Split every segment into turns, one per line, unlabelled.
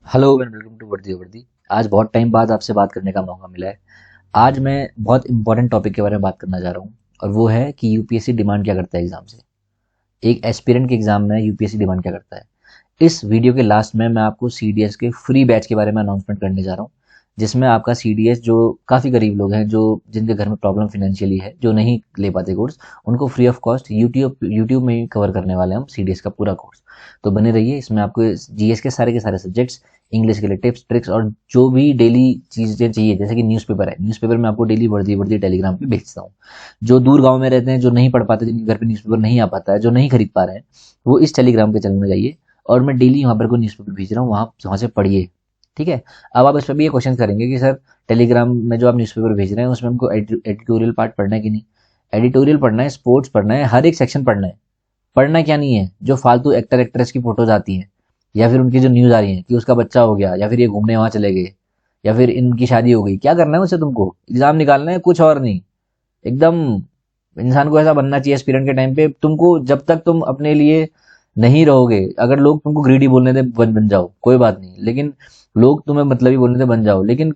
Hello and welcome to वर्दी वर्दी। आज बहुत टाइम बाद आपसे बात करने का मौका मिला है। आज मैं बहुत इंपॉर्टेंट टॉपिक के बारे में बात करना चाह रहा हूँ और वो है कि यूपीएससी डिमांड क्या करता है एग्जाम से। एक एस्पिरेंट के एग्जाम में यूपीएससी डिमांड क्या करता है। इस वीडियो के लास्ट में मैं आपको सीडीएस के फ्री बैच के बारे में अनाउंसमेंट करने जा रहा हूँ, जिसमें आपका सीडीएस जो काफ़ी गरीब लोग हैं, जो जिनके घर में प्रॉब्लम फाइनेंशियली है, जो नहीं ले पाते कोर्स, उनको free of cost YouTube YouTube में ही कवर करने वाले हैं हम सीडीएस का पूरा कोर्स। तो बने रहिए, इसमें आपको जीएस के सारे सब्जेक्ट्स, इंग्लिश के लिए टिप्स ट्रिक्स और जो भी डेली चीज़ें चाहिए, जैसे कि न्यूज़पेपर है, न्यूज़पेपर में आपको डेली वर्दी वर्दी टेलीग्राम पे भेजता हूँ। जो दूर गांव में रहते हैं, जो नहीं पढ़ पाते, जिनके घर पे न्यूज़पेपर नहीं आ पाता है, जो नहीं खरीद पा रहे हैं, वो इस टेलीग्राम के चैनल में जाइए और मैं डेली वहाँ पर कोई न्यूज़पेपर भेज रहा हूँ, वहाँ से पढ़िए। ठीक है। अब आप इस पर भी ये क्वेश्चन करेंगे कि सर टेलीग्राम में जो आप न्यूज़पेपर भेज रहे हैं उसमें हमको एडिटोरियल पार्ट पढ़ना है कि नहीं। एडिटोरियल पढ़ना है, स्पोर्ट्स पढ़ना है, हर एक सेक्शन पढ़ना है। पढ़ना क्या नहीं है, जो फालतू एक्टर एक्ट्रेस की फोटोज आती हैं या फिर उनकी जो न्यूज आ रही है कि उसका बच्चा हो गया या फिर ये घूमने वहां चले गए या फिर इनकी शादी हो गई, क्या करना है उससे? तुमको एग्जाम निकालना है, कुछ और नहीं। एकदम इंसान को ऐसा बनना चाहिए एस्पिरेंट के टाइम पे। तुमको जब तक तुम अपने लिए नहीं रहोगे, अगर लोग तुमको ग्रीडी बोलने दे बन जाओ, कोई बात नहीं, लेकिन लोग तुम्हें मतलबी बोलने दे बन जाओ, लेकिन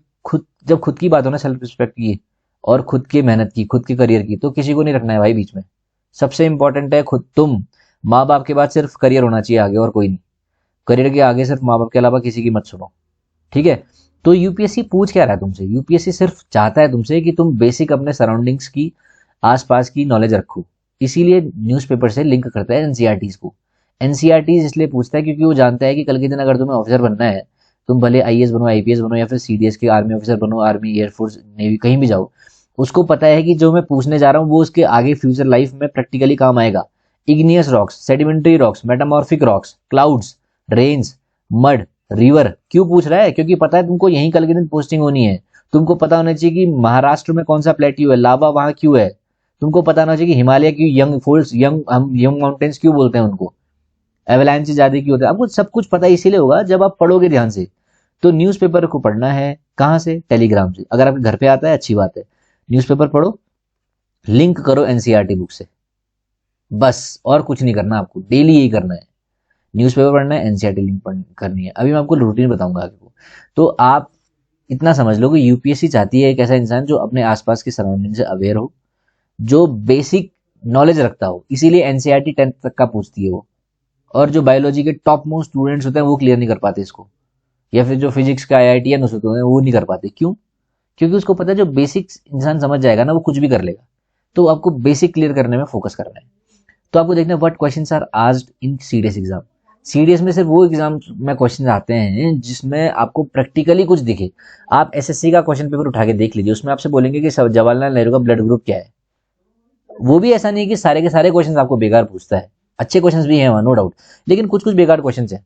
जब खुद की बात हो ना, सेल्फ रिस्पेक्ट की और खुद की मेहनत की, खुद के करियर की, तो किसी को नहीं रखना है भाई बीच में। सबसे इंपॉर्टेंट है खुद तुम। माँ बाप के बाद सिर्फ करियर होना चाहिए आगे, और कोई नहीं। करियर के आगे सिर्फ माँ बाप के अलावा किसी की मत सुनो। ठीक है। तो यूपीएससी पूछ क्या रहा है तुमसे? यूपीएससी सिर्फ चाहता है तुमसे कि तुम बेसिक अपने सराउंडिंग्स की, आसपास की नॉलेज रखो। इसीलिए न्यूज़पेपर से लिंक करता है एनसीईआरटीज को। एनसीईआरटीज इसलिए पूछता है क्योंकि वो जानता है कि कल के दिन अगर तुम्हें ऑफिसर बनना है, तुम भले आईएएस बनो, आईपीएस बनो, या फिर सीडीएस के आर्मी ऑफिसर बनो, आर्मी, एयरफोर्स, नेवी, कहीं भी जाओ, उसको पता है कि जो मैं पूछने जा रहा हूँ वो उसके आगे फ्यूचर लाइफ में प्रैक्टिकली काम आएगा। Igneous rocks, sedimentary rocks, metamorphic rocks, clouds, rains, mud, river क्यों पूछ रहा है? क्योंकि पता है तुमको यहीं कल के दिन पोस्टिंग होनी है। तुमको पता होना चाहिए कि महाराष्ट्र में कौन सा प्लेट्यू है, लावा वहां क्यों है। तुमको पता होना चाहिए कि हिमालय की यंग फॉल्स, यंग, हम यंग माउंटेन्स क्यों बोलते हैं उनको, एवलांच ज्यादा क्यों होता है। आपको सब कुछ पता इसीलिए होगा जब आप पढ़ोगे ध्यान से। तो न्यूज़पेपर को पढ़ना है कहाँ से? टेलीग्राम से। अगर आपके घर पे आता है अच्छी बात है, न्यूज़पेपर पढ़ो, लिंक करो एनसीईआरटी बुक से, बस और कुछ नहीं करना आपको, डेली यही करना है। न्यूज़पेपर पढ़ना है, एनसीईआरटी लिंक करनी है। अभी मैं आपको रूटीन बताऊंगा आगे को। तो आप इतना समझ लो कि यूपीएससी चाहती है एक ऐसा इंसान जो अपने आसपास की सराउंडिंग से अवेयर हो, जो बेसिक नॉलेज रखता हो। इसीलिए एनसीईआरटी 10th तक का पूछती है वो। और जो बायोलॉजी के टॉप मोस्ट स्टूडेंट्स होते हैं वो क्लियर नहीं कर पाते इसको, या फिर जो फिजिक्स का आईआईटीएन होते हैं वो नहीं कर पाते। क्यों? क्योंकि उसको पता है जो बेसिक्स इंसान समझ जाएगा ना, वो कुछ भी कर लेगा। तो आपको बेसिक क्लियर करने में फोकस करना है। तो आपको देखना है what questions are asked in CDS exam. CDS में सिर्फ वो एग्जाम में क्वेश्चन आते हैं जिसमें आपको प्रैक्टिकली कुछ दिखे। आप एसएससी का क्वेश्चन पेपर उठा के देख लीजिए, उसमें आपसे बोलेंगे कि जवाहरलाल नेहरू का ब्लड ग्रुप क्या है। वो भी ऐसा नहीं कि सारे के सारे क्वेश्चन आपको बेकार पूछता है, अच्छे क्वेश्चन भी हैं वहां, नो डाउट, लेकिन कुछ कुछ बेकार क्वेश्चन हैं।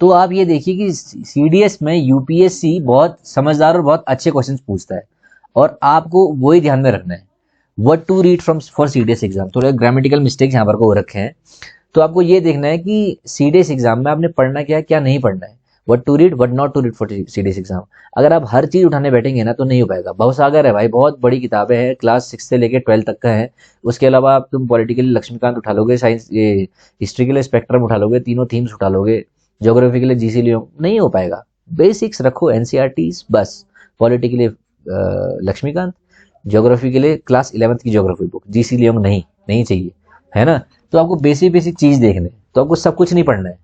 तो आप ये देखिए कि सीडीएस में यूपीएससी बहुत समझदार और बहुत अच्छे क्वेश्चन पूछता है, और आपको वही ध्यान में रखना है। What to read from for CDS exam. थोड़े ग्रामेटिकल मिस्टेक्स यहाँ पर को रखे हैं, तो आपको ये देखना है कि सीडीएस एग्जाम में आपने पढ़ना क्या है, क्या नहीं पढ़ना है। What to read, what not to read for CDS exam. अगर आप हर चीज उठाने बैठेंगे ना तो नहीं हो पाएगा। भवसागर है भाई, बहुत बड़ी किताबें हैं, क्लास 6 से लेकर 12 तक का है। उसके अलावा आप तुम पॉलिटिकल लक्ष्मीकांत उठा लोगे, साइंस ये हिस्ट्री के लिए स्पेक्ट्रम उठा लोगे, तीनों थीम्स उठा लोगे, ज्योग्राफी के लिए जीसी लियो, नहीं हो पाएगा। बेसिक्स रखो एनसीईआरटीज बस। पॉलिटी के लिए लक्ष्मीकांत, ज्योग्राफी के लिए क्लास 11th की ज्योग्राफी बुक, जीसी लियोंग नहीं, नहीं चाहिए, है ना। तो आपको बेसिक बेसिक चीज देखने, तो आपको सब कुछ नहीं पढ़ना है।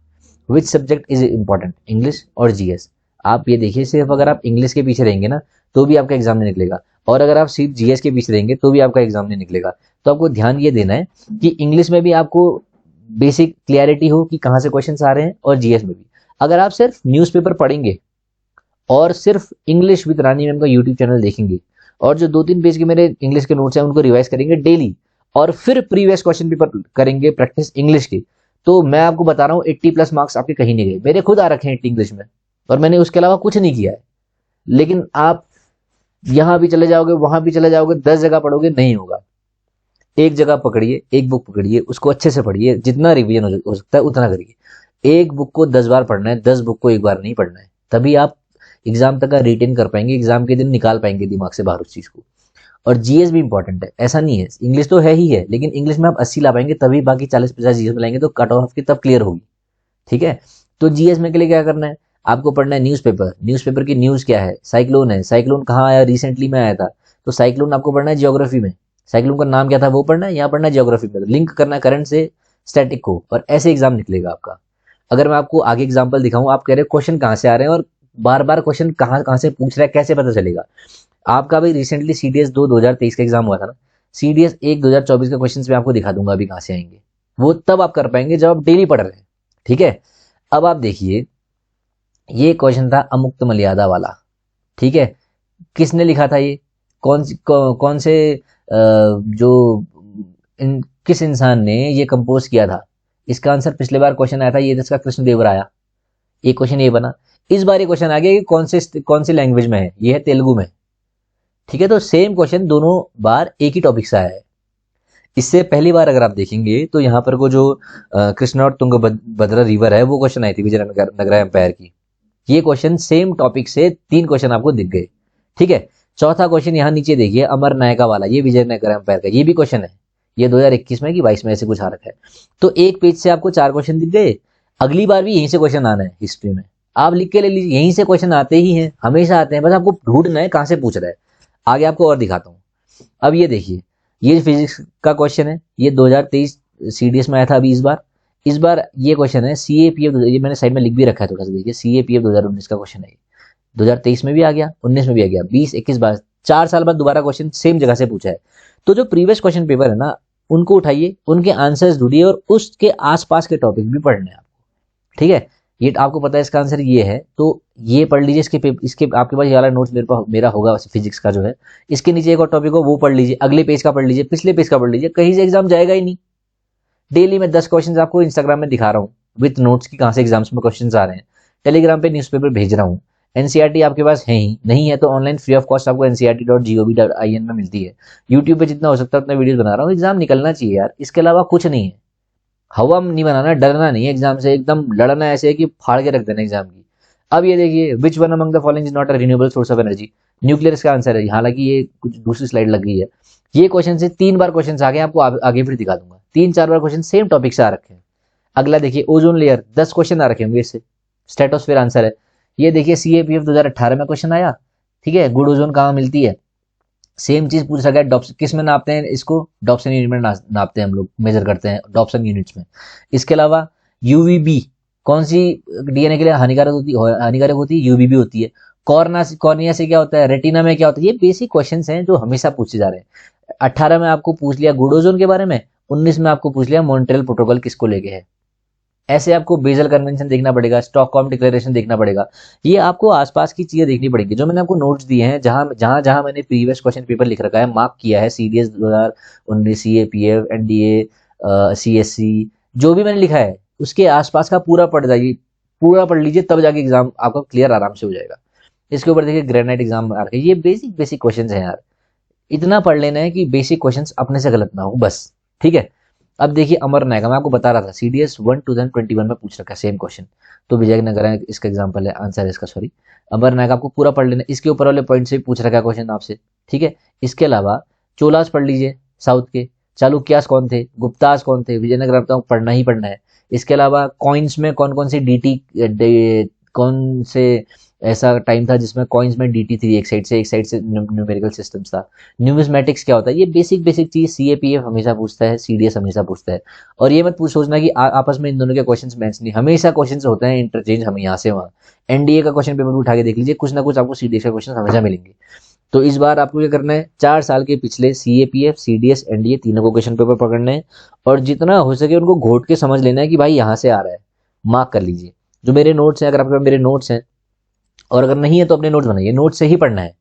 Which subject is important, English और जीएस। आप ये देखिए, सिर्फ अगर आप इंग्लिश के पीछे रहेंगे ना तो भी आपका एग्जाम नहीं निकलेगा, और अगर आप सिर्फ जीएस के पीछे रहेंगे तो भी आपका एग्जाम नहीं निकलेगा। तो आपको ध्यान ये देना है कि इंग्लिश में भी आपको बेसिक क्लियरिटी हो कि कहाँ से क्वेश्चन आ रहे हैं, और जीएस में भी। अगर आप सिर्फ न्यूज़पेपर पढ़ेंगे और सिर्फ इंग्लिश विद रानी मैम का यूट्यूब चैनल देखेंगे, और जो 2-3 पेज के मेरे इंग्लिश के नोट्स हैं उनको रिवाइज करेंगे डेली, और फिर प्रीवियस क्वेश्चन पेपर करेंगे प्रैक्टिस इंग्लिश की, तो मैं आपको बता रहा हूँ 80+ मार्क्स आपके कहीं नहीं गए। मेरे खुद आ रखे हैं 80 इंग्लिश में, और मैंने उसके अलावा कुछ नहीं किया है। लेकिन आप यहां भी चले जाओगे, वहां भी चले जाओगे, 10 जगह पढ़ोगे, नहीं होगा। एक जगह पकड़िए, एक बुक पकड़िए, उसको अच्छे से पढ़िए, जितना रिवीजन हो सकता है उतना करिए। एक बुक को 10 बार पढ़ना है, 10 बुक को एक बार नहीं पढ़ना है। तभी आप एग्जाम तक का रिटेन कर पाएंगे, एग्जाम के दिन निकाल पाएंगे दिमाग से बाहर उस चीज को। और जीएस भी इंपॉर्टेंट है, ऐसा नहीं है, इंग्लिश तो है ही है, लेकिन इंग्लिश में आप 80 ला पाएंगे, तभी बाकी 40-50 जीएस में लाएंगे तो कट ऑफ की तब क्लियर होगी। ठीक है। तो जीएस में के लिए क्या करना है, आपको पढ़ना है न्यूज़पेपर, न्यूज़पेपर की न्यूज़ क्या है, साइक्लोन है, साइक्लोन कहाँ आया, रिसेंटली में आया था, तो साइक्लोन आपको पढ़ना है जियोग्राफी में, साइक्लोन का नाम क्या था वो पढ़ना है, यहाँ पढ़ना है जियोग्राफी में, लिंक करना है करंट से स्टैटिक को, और ऐसे एग्जाम निकलेगा आपका। अगर मैं आपको आगे एग्जाम्पल दिखाऊं, आप कह रहे हो क्वेश्चन कहाँ से आ रहे हैं और बार बार क्वेश्चन कहाँ कहाँ से पूछ रहा है, कैसे पता चलेगा। आपका भी रिसेंटली CDS 2 2023 का एग्जाम हुआ था ना, CDS 1 2024 का क्वेश्चन मैं आपको दिखा दूंगा अभी कहाँ से आएंगे, वो तब आप कर पाएंगे जब आप डेली पढ़ रहे हैं। ठीक है, अब आप देखिए, ये क्वेश्चन था अमुक्त मर्यादा वाला। ठीक है, किसने लिखा था ये, कौन से जो किस इंसान ने ये कंपोज किया था। इसका आंसर पिछले बार क्वेश्चन आया था, ये इसका कृष्णदेवराया। एक क्वेश्चन ये बना, इस बार ये क्वेश्चन आ गया कि कौन सी लैंग्वेज में है, ये है तेलुगु में। ठीक है, तो सेम क्वेश्चन दोनों बार एक ही टॉपिक से आया है। इससे पहली बार अगर आप देखेंगे तो यहाँ पर को जो कृष्णा और तुंगभद्रा रिवर है वो क्वेश्चन आई थी विजयनगरा एम्पायर की। ये क्वेश्चन सेम टॉपिक से 3 क्वेश्चन आपको दिख गए। ठीक है, चौथा क्वेश्चन यहाँ नीचे देखिए, अमर नायका वाला, ये विजयनगरा एम्पायर का, ये भी क्वेश्चन है, ये 2021 में कि 22 में ऐसे कुछ आ रखा है। तो एक पेज से आपको 4 क्वेश्चन दिख गए, अगली बार भी यहीं से क्वेश्चन आना है हिस्ट्री में, आप लिख के ले लीजिए, यहीं से क्वेश्चन आते ही हैं, हमेशा आते हैं, बस आपको ढूंढना है कहाँ से पूछ रहा है। आगे आपको और दिखाता हूँ। अब ये देखिए, ये फिजिक्स का क्वेश्चन है, ये 2023 CDS में आया था अभी इस बार ये क्वेश्चन है CAPF, ये मैंने साइड में लिख भी रखा है थोड़ा सा, देखिए CAPF 2019 का क्वेश्चन है। 2023 में भी आ गया, 19 में भी आ गया, 20 21 बार 4 साल बाद दोबारा क्वेश्चन सेम जगह से पूछा है। तो जो प्रीवियस क्वेश्चन पेपर है ना, उनको उठाइए, उनके आंसर्स ढूंढिए और उसके आसपास के टॉपिक भी पढ़ने हैं आपको। ठीक है, ये आपको पता है इसका आंसर ये है, तो ये पढ़ लीजिए, इसके आपके पास ये वाला नोट्स मेरा होगा फिजिक्स का जो है, इसके नीचे एक और टॉपिक हो वो पढ़ लीजिए, अगले पेज का पढ़ लीजिए, पिछले पेज का पढ़ लीजिए, कहीं से एग्जाम जाएगा ही नहीं। डेली मैं 10 क्वेश्चन आपको इंस्टाग्राम में दिखा रहा हूँ विथ नोट्स की कहाँ से एग्जाम्स में क्वेश्चन आ रहे हैं, टेलीग्राम पे न्यूज़पेपर भेज रहा हूँ। एनसीईआरटी आपके पास है ही नहीं है तो ऑनलाइन फ्री ऑफ कॉस्ट आपको ncrt.gov.in में मिलती है। यूट्यूब पे जितना हो सकता है उतना वीडियो बना रहा हूँ, एग्जाम निकलना चाहिए यार, इसके अलावा कुछ नहीं है। हवा नहीं बनाना, डरना नहीं है एग्जाम से, एकदम लड़ना ऐसे है कि फाड़ के रख देना एग्जाम की। अब ये देखिए, which one among the following is not a renewable source of energy, nuclear इसका आंसर है। हालांकि ये कुछ दूसरी स्लाइड लग गई है, ये क्वेश्चन से 3 बार क्वेश्चन आ गए, आपको आगे फिर दिखा दूंगा, 3-4 बार क्वेश्चन सेम टॉपिक से आ रखे हैं। अगला देखिए, ओजोन लेयर, 10 क्वेश्चन आ रखे होंगे इससे, स्ट्रेटोस्फीयर आंसर है। ये देखिए CAPF 2018 में क्वेश्चन आया। ठीक है, गुड ओजोन कहाँ मिलती है, सेम चीज पूछ सका है, किस में नापते हैं इसको, डॉप्सन यूनिट में नापते हैं हम लोग, मेजर करते हैं डॉप्सन यूनिट्स में। इसके अलावा UVB कौन सी DNA के लिए हानिकारक होती है, UVB होती है। कॉर्निया से क्या होता है, रेटिना में क्या होता है, ये बेसिक क्वेश्चंस हैं जो हमेशा पूछे जा रहे हैं। 18 में आपको पूछ लिया गुड ओजोन के बारे में, 19 में आपको पूछ लिया मॉन्ट्रियल प्रोटोकॉल किसको लेके है। ऐसे आपको बेजल कन्वेंशन देखना पड़ेगा, स्टॉकहोम डिक्लेरेशन देखना पड़ेगा, ये आपको आसपास की चीजें देखनी पड़ेगी। जो मैंने आपको नोट्स दिए हैं, जहां जहां जहां मैंने प्रीवियस क्वेश्चन पेपर लिख रखा है, मार्क किया है, CDS 2019, CAPF, NDA, CSC, जो भी मैंने लिखा है उसके आसपास का पूरा पढ़ जाइए, पूरा पढ़ लीजिए, तब जाके एग्जाम आपका क्लियर आराम से हो जाएगा। इसके ऊपर देखिए ग्रेनाइट एग्जाम आ रहा है, ये बेसिक बेसिक क्वेश्चन है यार, इतना पढ़ लेना है कि बेसिक क्वेश्चंस अपने से गलत ना हो बस। ठीक है, अब देखिए अमर नायक, मैं आपको बता रहा था CDS 1 2021 में पूछ रखा है सेम क्वेश्चन, तो विजयनगर है इसका एग्जांपल है, आंसर है इसका, सॉरी। अमर नायक आपको पूरा पढ़ लेना, इसके ऊपर वाले पॉइंट से पूछ रखा है क्वेश्चन आपसे। ठीक है, इसके अलावा चोलास पढ़ लीजिए साउथ के, चालुक्यास कौन थे, गुप्तास कौन थे, विजयनगर आपको पढ़ना ही पढ़ना है। इसके अलावा कॉइन्स में कौन कौन से कौन से ऐसा टाइम था जिसमें कॉइन्स में DT थी, एक साइड से न्यूमेरिकल सिस्टम्स था। न्यूमिस्मेटिक्स क्या होता है, ये बेसिक बेसिक चीज CAPF हमेशा पूछता है, CDS हमेशा पूछता है। और ये मत सोचना कि आपस में इन दोनों के क्वेश्चंस मैच नहीं, हमेशा क्वेश्चंस होते हैं इंटरचेंज, हम यहाँ से वहाँ। NDA का क्वेश्चन पेपर उठा के देख लीजिए, कुछ ना कुछ आपको CDS का क्वेश्चन हमेशा मिलेंगे। तो इस बार आपको क्या करना है, 4 साल के पिछले CAPF, CDS, NDA तीनों को क्वेश्चन पेपर पकड़ने हैं, और जितना हो सके उनको घोट के समझ लेना है कि भाई यहाँ से आ रहा है, मार्क कर लीजिए। जो मेरे नोट्स हैं, अगर आपके पास मेरे नोट्स हैं, और अगर नहीं है तो अपने नोट्स बनाइए, नोट्स से ही पढ़ना है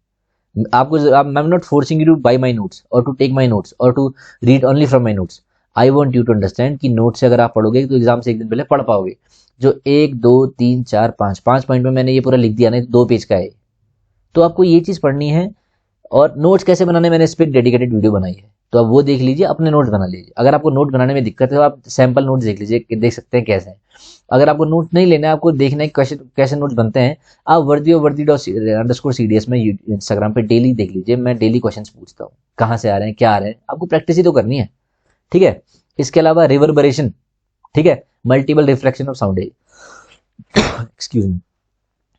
आपको। I am not forcing you to buy my notes और टू टेक माय नोट्स और to read only from my notes. I want you to understand कि नोट्स से अगर आप पढ़ोगे तो एग्जाम से एक दिन पहले पढ़ पाओगे। जो 1 2 3 4 5 पॉइंट में मैंने ये पूरा लिख दिया ना, 2 पेज का है, तो आपको ये चीज पढ़नी है। और नोट्स कैसे बनाने, मैंने इस पर डेडिकेटेड वीडियो बनाई है, तो आप वो देख लीजिए, अपने नोट्स बना लीजिए। अगर आपको नोट बनाने में दिक्कत है तो आप सैंपल नोट्स देख लीजिए, देख सकते हैं कैसे हैं। अगर आपको नोट नहीं लेना है, आपको देखना है कैसे नोट्स बनते हैं, आप वर्दी_CDS में इंस्टाग्राम पे डेली देख लीजिए, मैं डेली क्वेश्चंस पूछता हूँ, कहाँ से आ रहे हैं, क्या आ रहे हैं, आपको प्रैक्टिस ही तो करनी है। ठीक है, इसके अलावा रिवर्बरेशन, ठीक है, multiple reflection of sound, excuse me,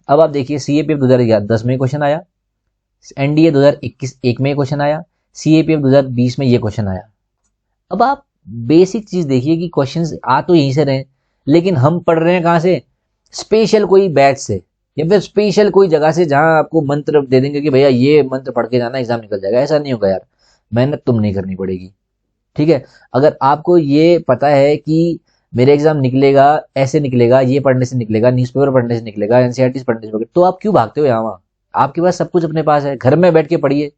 अब आप देखिए सीएपीएफ 2010 में क्वेश्चन आया, एनडीए 2021 में क्वेश्चन आया, सीएपीएफ 2020 में ये क्वेश्चन आया। अब आप बेसिक चीज देखिए कि क्वेश्चंस आ तो यहीं से रहे, लेकिन हम पढ़ रहे हैं कहां से, स्पेशल कोई बैच से या फिर स्पेशल कोई जगह से जहां आपको मंत्र दे देंगे कि भैया ये मंत्र पढ़ के जाना एग्जाम निकल जाएगा। ऐसा नहीं होगा यार, मेहनत तुम नहीं करनी पड़ेगी। ठीक है, अगर आपको ये पता है कि मेरे एग्जाम निकलेगा ऐसे निकलेगा, ये पढ़ने से निकलेगा, न्यूज़पेपर पढ़ने से निकलेगा, एनसीईआरटी पढ़ने से निकलेगा, तो आप क्यों भागते हो यहाँ वहाँ? आपके पास सब कुछ अपने पास है, घर में बैठ के पढ़िए।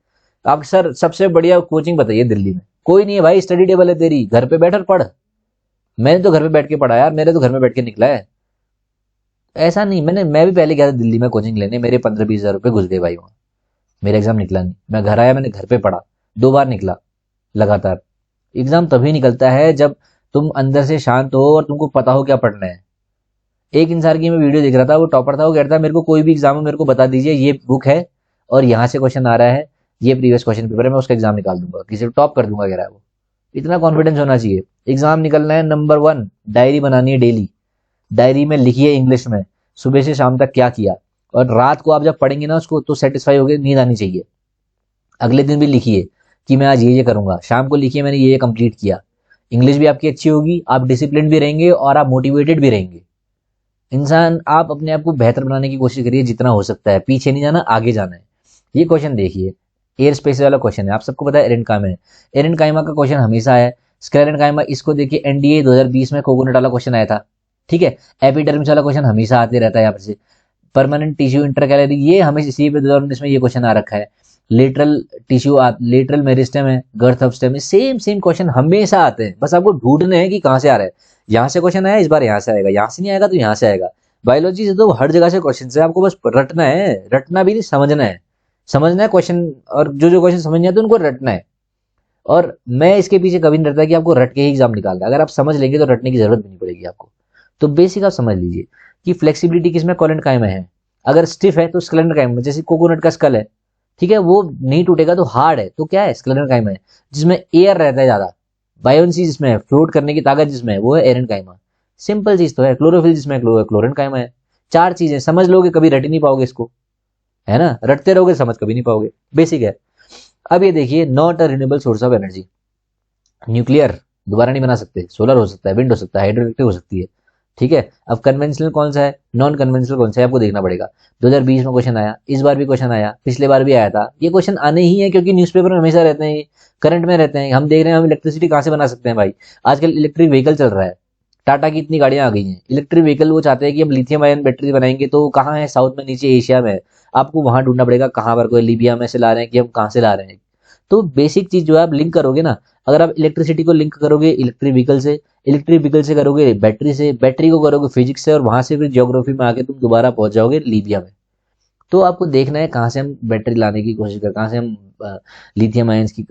आप सर सबसे बढ़िया कोचिंग बताइए दिल्ली में, कोई नहीं है भाई, स्टडी टेबल है तेरी, घर पे बैठ और पढ़। मैंने तो घर पे बैठ के पढ़ा यार, मेरे तो घर में बैठ के निकला है। ऐसा नहीं, मैं भी पहले गया था दिल्ली में कोचिंग लेने, मेरे 15-20 हज़ार रुपये घुस गए भाई वहाँ, मेरा एग्जाम निकला नहीं। मैं घर आया, मैंने घर पे पढ़ा, 2 बार निकला लगातार। एग्जाम तभी निकलता है जब तुम अंदर से शांत हो और तुमको पता हो क्या पढ़ना है। एक इंसान की मैं वीडियो देख रहा था, वो टॉपर था, वो कह रहा था मेरे को कोई भी एग्जाम में मेरे को बता दीजिए, ये बुक है और यहाँ से क्वेश्चन आ रहा है, ये प्रीवियस क्वेश्चन पेपर है, मैं उसका एग्जाम निकाल दूंगा, किसी को टॉप कर दूंगा, कह रहा है वो। इतना कॉन्फिडेंस होना चाहिए। एग्जाम निकलना है, नंबर 1 डायरी बनानी है डेली, डायरी में लिखिए इंग्लिश में सुबह से शाम तक क्या किया, और रात को आप जब पढ़ेंगे ना उसको तो सेटिस्फाई होकर नींद आनी चाहिए। अगले दिन भी लिखिए कि मैं आज ये करूंगा, शाम को लिखिए मैंने ये कंप्लीट किया। इंग्लिश भी आपकी अच्छी होगी, आप डिसिप्लिन भी रहेंगे और आप मोटिवेटेड भी रहेंगे। इंसान, आप अपने आप को बेहतर बनाने की कोशिश करिए जितना हो सकता है, पीछे नहीं जाना, आगे जाना है। ये क्वेश्चन देखिए, एयर स्पेस वाला क्वेश्चन है, आप सबको पता है एरन कायमा है, एरन कायमा का क्वेश्चन हमेशा है। स्क्लेरन कायमा, इसको देखिए एनडीए 2020 में कोकोनट वाला क्वेश्चन आया था। ठीक है, एपिडर्मिस वाला क्वेश्चन हमेशा आते रहता है यहाँ से। परमानेंट टिश्यू इंटरकैलरी, ये हमेशा सी पे 2019 में ये क्वेश्चन आ रखा है। लेटरल टिश्यू, लेटरल मेरिस्टम है, girth of stem, same same question हमेशा आते हैं, बस आपको ढूंढने हैं कि कहां से आ रहा है। यहाँ से क्वेश्चन आया, इस बार यहाँ से आएगा, यहाँ से नहीं आएगा तो यहाँ से आएगा। बायोलॉजी से तो हर जगह से क्वेश्चन है, आपको बस रटना है, रटना भी नहीं, समझना है। समझना है क्वेश्चन, और जो जो क्वेश्चन समझ नहीं आते उनको रटना है। और मैं इसके पीछे कभी नहीं डरता कि आपको रट के ही एग्जाम निकालना है, अगर आप समझ लेंगे तो रटने की जरूरत भी नहीं पड़ेगी आपको। तो बेसिक आप समझ लीजिए कि फ्लेक्सिबिलिटी किसमें, कोलन कायमा है। अगर स्टिफ है तो स्केलेटन कायमा, जैसे कोकोनट का स्कल है, ठीक है, वो नहीं टूटेगा तो हार्ड है, तो क्या है, स्केलेटन कायमा है। जिसमें एयर रहता है ज्यादा, बायोन्सी जिसमें है, फ्लोट करने की ताकत जिसमें है, वो है एरन कायमा। सिंपल चीज तो है। क्लोरोफिल जिसमें है, क्लोरन कायमा है। 4 चीजें समझ लोगे, कभी रट ही नहीं पाओगे इसको, है ना, रटते रहोगे समझ कभी नहीं पाओगे, बेसिक है। अब ये देखिए, not a renewable source of energy, nuclear दोबारा नहीं बना सकते, सोलर हो सकता है, विंड हो सकता है, हाइड्रोइलेक्ट्रिक हो सकती है। ठीक है, अब कन्वेंशनल कौन सा है, नॉन कन्वेंशनल कौन सा है, आपको देखना पड़ेगा। 2020 में क्वेश्चन आया, इस बार भी क्वेश्चन आया, पिछले बार भी आया था। ये क्वेश्चन आने ही है क्योंकि न्यूज़पेपर में हमेशा रहते हैं, करंट में रहते हैं। हम देख रहे हैं हम इलेक्ट्रिसिटी कहां से बना सकते हैं भाई, आजकल इलेक्ट्रिक व्हीकल चल रहा है, टाटा की इतनी गाड़ियां आ गई हैं इलेक्ट्रिक व्हीकल। वो चाहते हैं कि हम लिथियम आयन बैटरी बनाएंगे, तो कहाँ है, साउथ में, नीचे एशिया में है। आपको वहां ढूंढना पड़ेगा कहाँ पर, कोई लीबिया में से ला रहे हैं कि हम कहाँ से ला रहे हैं। तो बेसिक चीज जो है आप लिंक करोगे ना, अगर आप इलेक्ट्रिसिटी को लिंक करोगे इलेक्ट्रिक व्हीकल से, इलेक्ट्रिक व्हीकल से करोगे बैटरी से, बैटरी को करोगे फिजिक्स से, और वहां से फिर ज्योग्राफी में आके तुम दोबारा पहुंच जाओगे लीबिया में। तो आपको देखना है कहाँ से हम बैटरी लाने की कोशिश करें, कहाँ से हम लिथियम आयंस की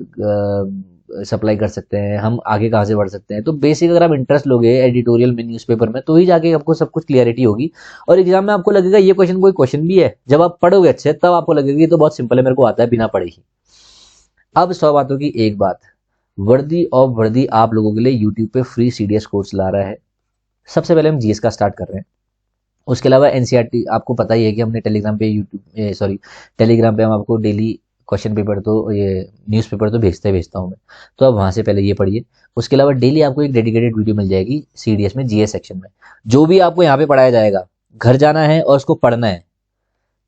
सप्लाई कर सकते हैं, हम आगे कहाँ से बढ़ सकते हैं। तो बेसिक अगर आप इंटरेस्ट लोगे एडिटोरियल में, न्यूज़पेपर में, तो ही जाके आपको सब कुछ क्लियरिटी होगी। और एग्जाम में आपको लगेगा ये क्वेश्चन कोई क्वेश्चन भी है, जब आप पढ़ोगे अच्छे तब आपको लगेगा ये तो बहुत सिंपल है, मेरे को आता है बिना पढ़े ही। अब 100 बातों की एक बात, वर्दी ऑफ वर्दी आप लोगों के लिए यूट्यूब पे फ्री सीडीएस कोर्स ला रहा है। सबसे पहले हम जीएस का स्टार्ट कर रहे हैं, उसके अलावा एनसीईआरटी आपको पता ही है कि हमने टेलीग्राम पे टेलीग्राम पे हम आपको डेली क्वेश्चन पेपर, तो ये न्यूज़पेपर तो भेजता हूँ मैं, तो अब वहाँ से पहले ये पढ़िए। उसके अलावा डेली आपको एक डेडिकेटेड वीडियो मिल जाएगी सीडीएस में, जीएस सेक्शन में, जो भी आपको यहाँ पे पढ़ाया जाएगा घर जाना है और उसको पढ़ना है।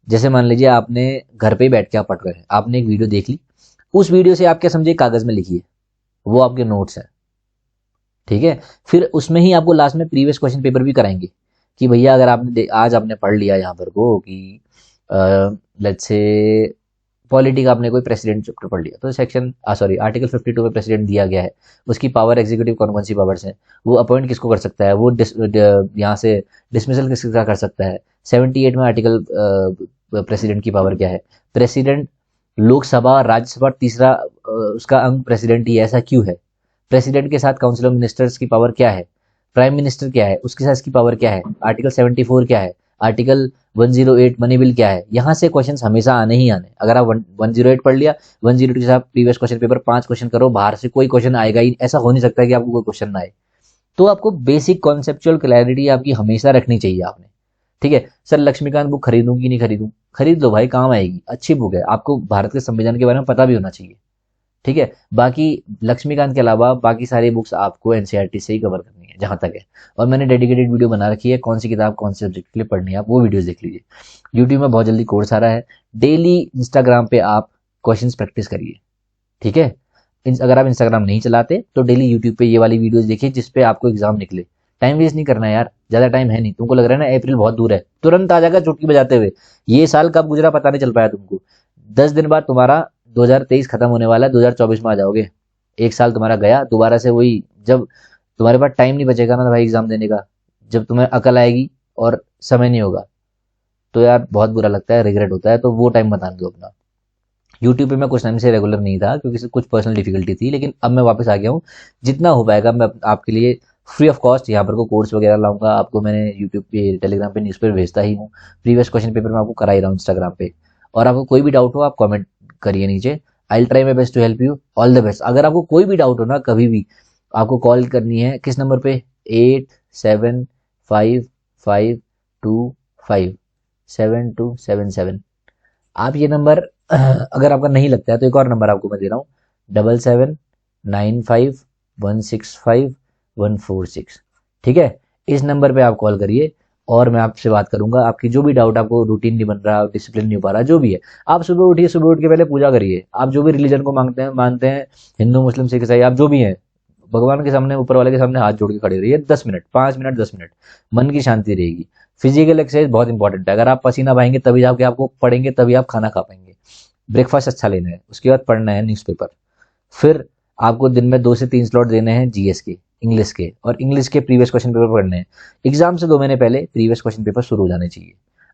जैसे मान लीजिए आपने घर पे ही बैठ के आप पढ़ रहे हैं, आपने एक वीडियो देख ली, उस वीडियो से आप क्या समझे, कागज में लिखिए, वो आपके नोट्स है। ठीक है, फिर उसमें ही आपको लास्ट में प्रीवियस क्वेश्चन पेपर भी कराएंगे कि भैया अगर आपने आज आपने पढ़ लिया यहाँ पर को कि लेट्स से पॉलिटी का आपने कोई प्रेसिडेंट चैप्टर पढ़ लिया, तो सेक्शन आर्टिकल 52 में प्रेसिडेंट दिया गया है, उसकी पावर एग्जीक्यूटिव कौन सी पावर्स हैं, वो अपॉइंट किसको कर सकता है, वो यहाँ से डिसमिसल किसका कर सकता है, 78 में आर्टिकल प्रेसिडेंट की पावर क्या है, प्रेसिडेंट लोकसभा राज्यसभा तीसरा उसका अंग प्रेसिडेंट ही, ऐसा क्यों है, प्रेसिडेंट के साथ काउंसिल ऑफ मिनिस्टर्स की पावर क्या है, प्राइम मिनिस्टर क्या है उसके साथ इसकी पावर क्या है, आर्टिकल 74 क्या है, आर्टिकल 108 मनी बिल क्या है। यहाँ से क्वेश्चंस हमेशा आने ही आने। अगर आप 108 पढ़ लिया, 108 के साथ प्रीवियस क्वेश्चन पेपर 5 क्वेश्चन करो, बाहर से कोई क्वेश्चन आएगा ही, ऐसा हो नहीं सकता कि आपको कोई क्वेश्चन ना आए। तो आपको बेसिक कॉन्सेप्चुअल क्लैरिटी आपकी हमेशा रखनी चाहिए आपने, ठीक है सर, लक्ष्मीकांत बुक खरीदूं कि नहीं खरीदूं? खरीद लो भाई, काम आएगी, अच्छी बुक है, आपको भारत के संविधान के बारे में पता भी होना चाहिए। ठीक है, बाकी लक्ष्मीकांत के अलावा बाकी सारी बुक्स आपको एनसीईआरटी से ही कवर करनी है जहां तक है। और मैंने डेडिकेटेड वीडियो बना रखी है, कौन सी किताब कौन से सब्जेक्ट के लिए पढ़नी है, आप वो वीडियोस देख लीजिए। यूट्यूब में बहुत जल्दी कोर्स आ रहा है। डेली इंस्टाग्राम पे आप क्वेश्चंस प्रैक्टिस करिए। ठीक है, अगर आप इंस्टाग्राम नहीं चलाते तो डेली यूट्यूब पे ये वाली वीडियोस देखिए जिसपे आपको एग्जाम निकले। टाइम वेस्ट नहीं करना है यार, ज्यादा टाइम है नहीं। तुमको लग रहा है ना अप्रैल बहुत दूर है, तुरंत आ जाएगा चुटकी बजाते हुए। ये साल कब गुजरा पता नहीं चल पाया तुमको। 10 दिन बाद तुम्हारा 2023 खत्म होने वाला है, 2024 में आ जाओगे। एक साल तुम्हारा गया, दोबारा से वही। जब तुम्हारे पास टाइम नहीं बचेगा ना भाई एग्जाम देने का, जब तुम्हें अकल आएगी और समय नहीं होगा, तो यार बहुत बुरा लगता है, रिग्रेट होता है। तो वो टाइम बता दो अपना। यूट्यूब पे मैं कुछ टाइम से रेगुलर नहीं था क्योंकि कुछ पर्सनल डिफिकल्टी थी, लेकिन अब मैं वापस आ गया हूँ। जितना हो पाएगा मैं आपके लिए फ्री ऑफ कॉस्ट यहाँ पर को कोर्स वगैरह लाऊंगा। आपको मैंने यूट्यूब पे टेलीग्राम पे न्यूज़पेपर भेजता ही हूँ। प्रीवियस क्वेश्चन पेपर मैं आपको करा ही रहा हूँ इंस्टाग्राम पे। और आपको कोई भी डाउट हो आप कमेंट करिए नीचे। I will try my best to help you. All the best. अगर आपको कोई भी डाउट हो ना कभी भी, आपको कॉल करनी है किस नंबर पे? 87552727। आप ये नंबर अगर आपका नहीं लगता है तो एक और नंबर आपको मैं दे रहा हूँ, 7795165146। ठीक है, इस नंबर पे आप कॉल करिए और मैं आपसे बात करूंगा। आपकी जो भी डाउट, आपको रूटीन नहीं बन रहा, डिसिप्लिन नहीं हो पा रहा, जो भी है, आप सुबह उठिए, सुबह उठ के पहले पूजा करिए। आप जो भी रिलीजन को मानते हैं, हिंदू मुस्लिम सिख ईसाई, आप जो भी हैं, भगवान के सामने, ऊपर वाले के सामने हाथ जोड़ के खड़े रहिए 10 मिनट, 5 मिनट, 10 मिनट। मन की शांति रहेगी। फिजिकल एक्सरसाइज बहुत इंपॉर्टेंट है। अगर आप पसीना बहाएंगे तभी जाके आपको पढ़ेंगे, तभी आप खाना खा पाएंगे। ब्रेकफास्ट अच्छा लेना है, उसके बाद पढ़ना है न्यूज़पेपर। फिर आपको दिन में 2 से 3 स्लॉट देने हैं जीएस के, इंग्लिश के, और इंग्लिश के प्रीवियस क्वेश्चन पेपर पढ़ने हैं। एग्जाम से 2 महीने पहले प्रीवियस क्वेश्चन पेपर शुरू हो जाने चाहिए।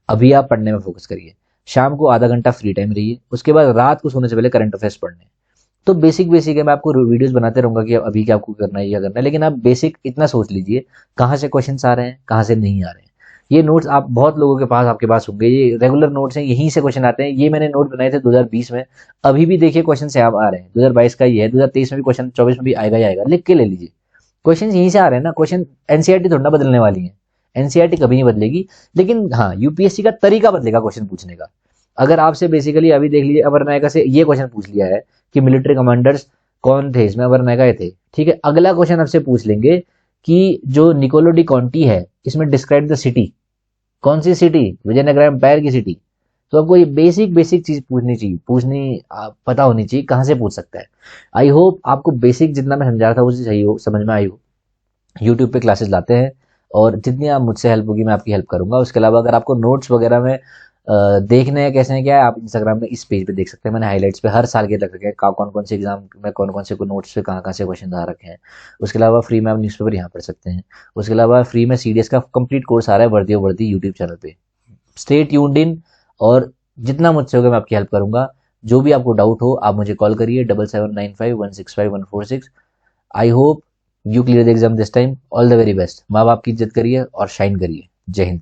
अभी आप पढ़ने में फोकस करिए। शाम को आधा घंटा फ्री टाइम रहिए, उसके बाद रात को सोने से पहले करंट अफेयर्स पढ़ने हैं। तो बेसिक बेसिक है, मैं आपको वीडियोस बनाते रहूंगा कि अभी क्या आपको करना है, क्या करना है, लेकिन आप बेसिक इतना सोच लीजिए कहाँ से क्वेश्चंस आ रहे हैं, कहाँ से नहीं आ रहे हैं। ये नोट्स आप बहुत लोगों के पास, आपके पास होंगे, ये रेगुलर नोट्स हैं, यहीं से क्वेश्चन आते हैं। ये मैंने नोट बनाए थे 2020 में, अभी भी देखिए क्वेश्चन से आप आ रहे हैं। 2022 का ये है, 2023 में भी क्वेश्चन, 24 में भी आएगा ही आएगा, लिख के ले लीजिए। क्वेश्चन यहीं से आ रहे हैं ना। क्वेश्चन एनसीईआरटी थोड़ा ना बदलने वाली है, एनसीईआरटी कभी नहीं बदलेगी, लेकिन हाँ यूपीएससी का तरीका बदलेगा क्वेश्चन पूछने का। अगर आपसे बेसिकली अभी देख लीजिए, अमर नायका से ये क्वेश्चन पूछ लिया है कि मिलिट्री कमांडर्स कौन थे, इसमें अमर नायका थे। ठीक है, अगला क्वेश्चन आपसे पूछ लेंगे कि जो निकोलो डी कॉन्टी है, इसमें डिस्क्राइब द सिटी। कौन सी सिटी? विजयनगर एम्पायर की सिटी। तो आपको ये बेसिक बेसिक चीज पूछनी चाहिए, पता होनी चाहिए कहाँ से पूछ सकता है। आई होप आपको बेसिक जितना मैं समझा रहा था वो चीज सही हो, समझ में आई हो। यूट्यूब पे क्लासेस लाते हैं और जितनी आप मुझसे हेल्प होगी मैं आपकी हेल्प करूंगा। उसके अलावा अगर आपको नोट्स वगैरह में देखने हैं कैसे हैं क्या है, आप इंस्टाग्राम में इस पेज पे देख सकते हैं। मैंने हाइलाइट्स पे हर साल के रख रखे हैं कौन कौन से एग्जाम में कौन कौन से नोट्स पे कहाँ कहाँ से क्वेश्चन आ रखे हैं। उसके अलावा फ्री में आप न्यूज़पेपर यहाँ पढ़ सकते हैं। उसके अलावा फ्री में सीडीएस का कंप्लीट कोर्स आ रहा है वर्दी ऑफ वर्दी यूट्यूब चैनल पे। स्टे ट्यून्ड इन, और जितना मुझसे होगा मैं आपकी हेल्प करूंगा। जो भी आपको डाउट हो आप मुझे कॉल करिए, 7795165146। I hope you clear the exam this time. All the very best. माँ बाप की इज्जत करिए और शाइन करिए। जय हिंद।